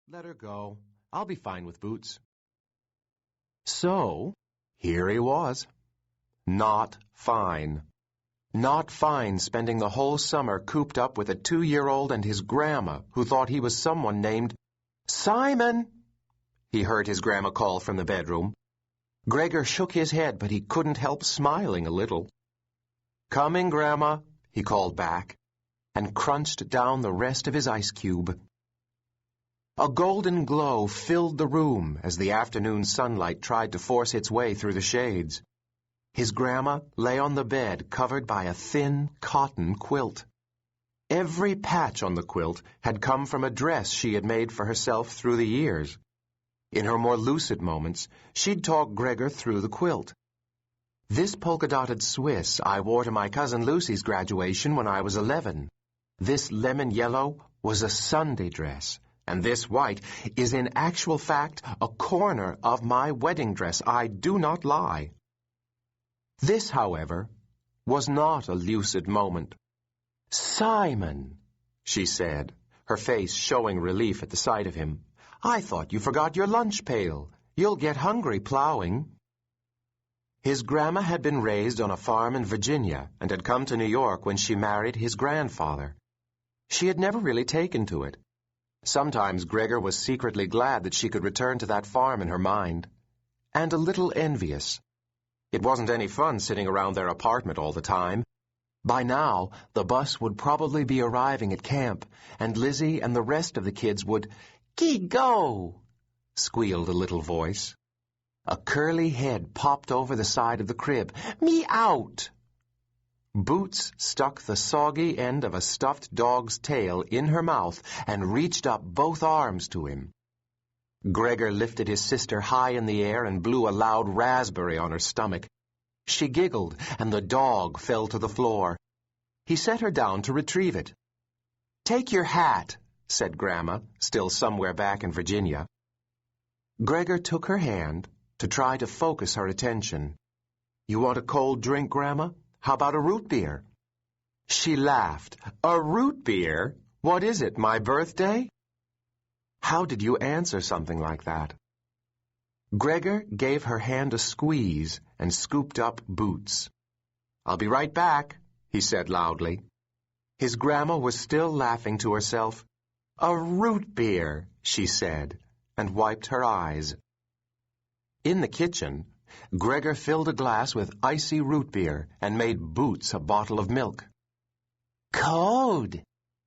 Let her go. I'll be fine with boots. So, here he was. Not fine. Not fine spending the whole summer cooped up with a 2-year-old and his grandma, who thought he was someone named Simon. He heard his grandma call from the bedroom. Gregor shook his head, but he couldn't help smiling a little. Coming, Grandma, he called back, and crunched down the rest of his ice cube. A golden glow filled the room as the afternoon sunlight tried to force its way through the shades. His grandma lay on the bed covered by a thin cotton quilt. Every patch on the quilt had come from a dress she had made for herself through the years. In her more lucid moments, she'd talk Gregor through the quilt. This polka-dotted Swiss I wore to my cousin Lucy's graduation when I was 11. This lemon yellow was a Sunday dress, and this white is in actual fact a corner of my wedding dress. I do not lie. This, however, was not a lucid moment. Simon, she said, her face showing relief at the sight of him. I thought you forgot your lunch pail. You'll get hungry plowing. His grandma had been raised on a farm in Virginia and had come to New York when she married his grandfather. She had never really taken to it. Sometimes Gregor was secretly glad that she could return to that farm in her mind, and a little envious. It wasn't any fun sitting around their apartment all the time. By now, the bus would probably be arriving at camp, and Lizzie and the rest of the kids would, "Gee-go!" squealed a little voice. A curly head popped over the side of the crib. "Me out!" Boots stuck the soggy end of a stuffed dog's tail in her mouth and reached up both arms to him. Gregor lifted his sister high in the air and blew a loud raspberry on her stomach. She giggled, and the dog fell to the floor. He set her down to retrieve it. "Take your hat," said Grandma, still somewhere back in Virginia. Gregor took her hand to try to focus her attention. "You want a cold drink, Grandma? How about a root beer?" She laughed. "A root beer? What is it, my birthday?" How did you answer something like that? Gregor gave her hand a squeeze and scooped up Boots. "I'll be right back," he said loudly. His grandma was still laughing to herself. "A root beer," she said, and wiped her eyes. In the kitchen, Gregor filled a glass with icy root beer and made Boots a bottle of milk. "Cold,"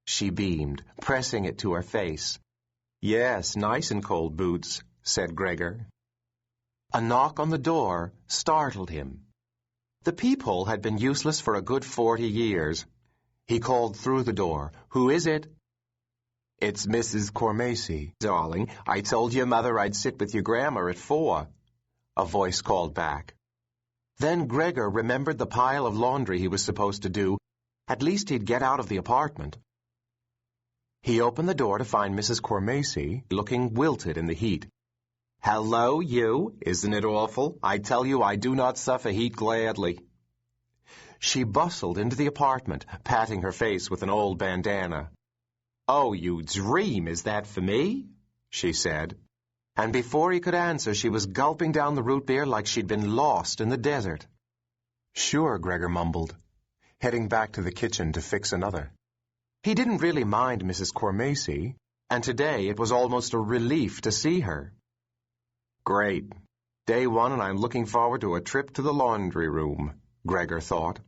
she beamed, pressing it to her face. "Yes, nice and cold, Boots," said Gregor. A knock on the door startled him. The peephole had been useless for a good 40 years. He called through the door. "Who is it?" "It's Mrs. Cormacy, darling. I told your mother I'd sit with your grandma at 4. A voice called back. Then Gregor remembered the pile of laundry he was supposed to do. At least he'd get out of the apartment. He opened the door to find Mrs. Cormacy looking wilted in the heat. "Hello, you. Isn't it awful? I tell you I do not suffer heat gladly." She bustled into the apartment, patting her face with an old bandana. "Oh, you dream, is that for me?" she said. And before he could answer, she was gulping down the root beer like she'd been lost in the desert. "Sure," Gregor mumbled, heading back to the kitchen to fix another. He didn't really mind Mrs. Cormacy, and today it was almost a relief to see her. Great. Day 1 and I'm looking forward to a trip to the laundry room, Gregor thought.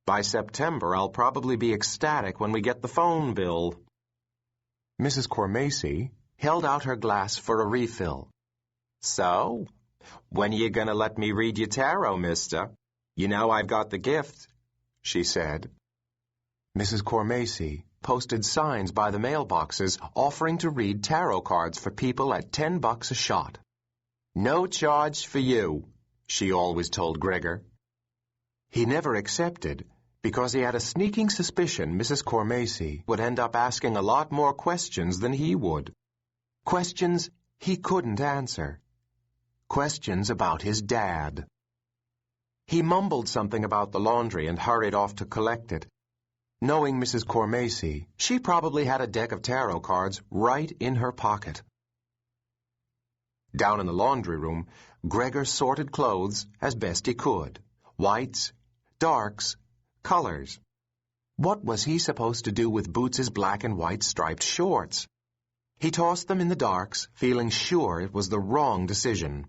By September, I'll probably be ecstatic when we get the phone bill. Mrs. Cormacy held out her glass for a refill. "So, when are you going to let me read your tarot, mister? You know I've got the gift," she said. Mrs. Cormacy posted signs by the mailboxes offering to read tarot cards for people at $10 a shot. "No charge for you," she always told Gregor. He never accepted because he had a sneaking suspicion Mrs. Cormacy would end up asking a lot more questions than he would. Questions he couldn't answer. Questions about his dad. He mumbled something about the laundry and hurried off to collect it. Knowing Mrs. Cormacy, she probably had a deck of tarot cards right in her pocket. Down in the laundry room, Gregor sorted clothes as best he could. Whites, darks, colors. What was he supposed to do with Boots's black and white striped shorts? He tossed them in the darks, feeling sure it was the wrong decision.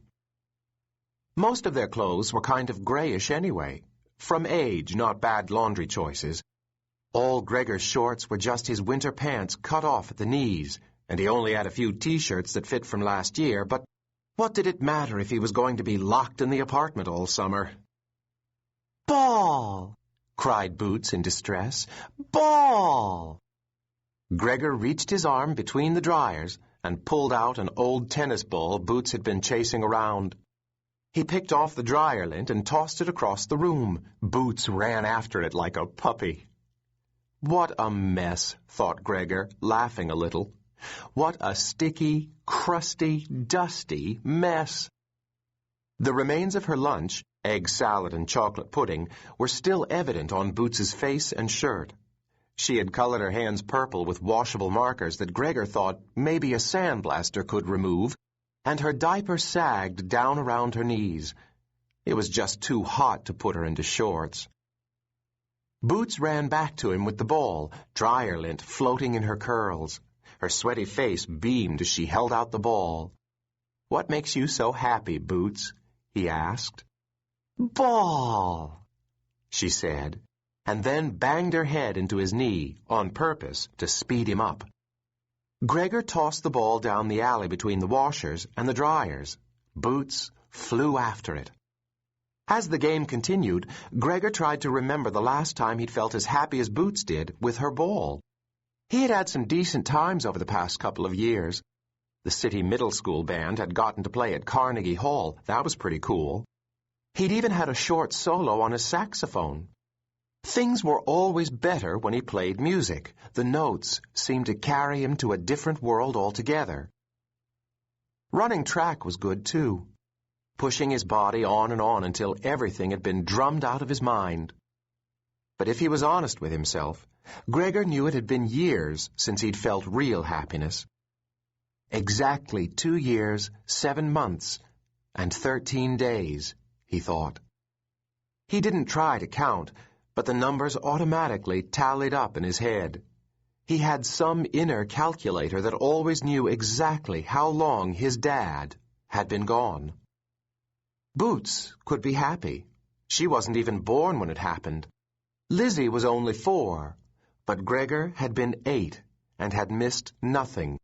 Most of their clothes were kind of grayish anyway, from age, not bad laundry choices. All Gregor's shorts were just his winter pants cut off at the knees, and he only had a few T-shirts that fit from last year, but what did it matter if he was going to be locked in the apartment all summer? "Ball!" cried Boots in distress. "Ball!" Gregor reached his arm between the dryers and pulled out an old tennis ball Boots had been chasing around. He picked off the dryer lint and tossed it across the room. Boots ran after it like a puppy. What a mess, thought Gregor, laughing a little. What a sticky, crusty, dusty mess. The remains of her lunch, egg salad and chocolate pudding, were still evident on Boots's face and shirt. She had colored her hands purple with washable markers that Gregor thought maybe a sandblaster could remove, and her diaper sagged down around her knees. It was just too hot to put her into shorts. Boots ran back to him with the ball, dryer lint floating in her curls. Her sweaty face beamed as she held out the ball. "What makes you so happy, Boots?" he asked. "Ball," she said, and then banged her head into his knee on purpose to speed him up. Gregor tossed the ball down the alley between the washers and the dryers. Boots flew after it. As the game continued, Gregor tried to remember the last time he'd felt as happy as Boots did with her ball. He had had some decent times over the past couple of years. The city middle school band had gotten to play at Carnegie Hall. That was pretty cool. He'd even had a short solo on his saxophone. Things were always better when he played music. The notes seemed to carry him to a different world altogether. Running track was good, too, pushing his body on and on until everything had been drummed out of his mind. But if he was honest with himself, Gregor knew it had been years since he'd felt real happiness. Exactly 2 years, 7 months, and 13 days, he thought. He didn't try to count, but the numbers automatically tallied up in his head. He had some inner calculator that always knew exactly how long his dad had been gone. Boots could be happy. She wasn't even born when it happened. Lizzie was only 4, but Gregor had been 8 and had missed nothing.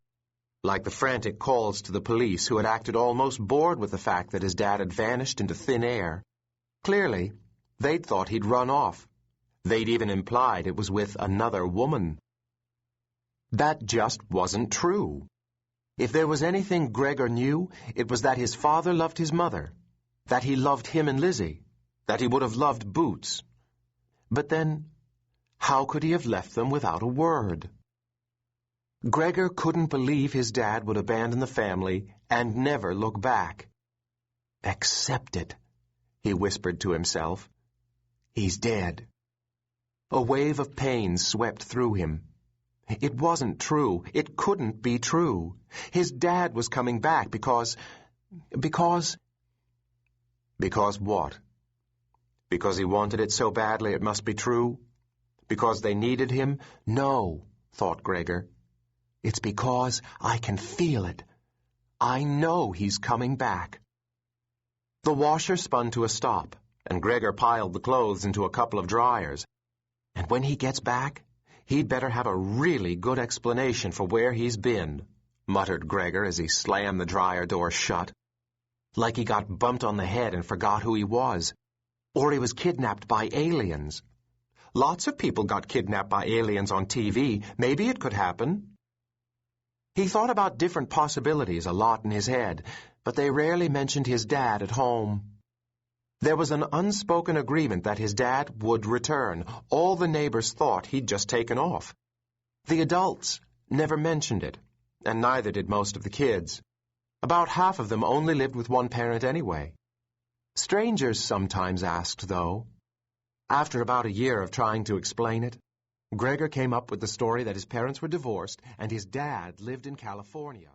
Like the frantic calls to the police who had acted almost bored with the fact that his dad had vanished into thin air. Clearly, they'd thought he'd run off. They'd even implied it was with another woman. That just wasn't true. If there was anything Gregor knew, it was that his father loved his mother, that he loved him and Lizzie, that he would have loved Boots. But then, how could he have left them without a word? Gregor couldn't believe his dad would abandon the family and never look back. "Accept it," he whispered to himself. "He's dead." A wave of pain swept through him. It wasn't true. It couldn't be true. His dad was coming back because what? Because he wanted it so badly it must be true? Because they needed him? No, thought Gregor. It's because I can feel it. I know he's coming back. The washer spun to a stop, and Gregor piled the clothes into a couple of dryers. And when he gets back, he'd better have a really good explanation for where he's been, muttered Gregor as he slammed the dryer door shut. Like he got bumped on the head and forgot who he was. Or he was kidnapped by aliens. Lots of people got kidnapped by aliens on TV. Maybe it could happen. He thought about different possibilities a lot in his head, but they rarely mentioned his dad at home. There was an unspoken agreement that his dad would return. All the neighbors thought he'd just taken off. The adults never mentioned it, and neither did most of the kids. About half of them only lived with one parent anyway. Strangers sometimes asked, though. After about a year of trying to explain it, Gregor came up with the story that his parents were divorced and his dad lived in California.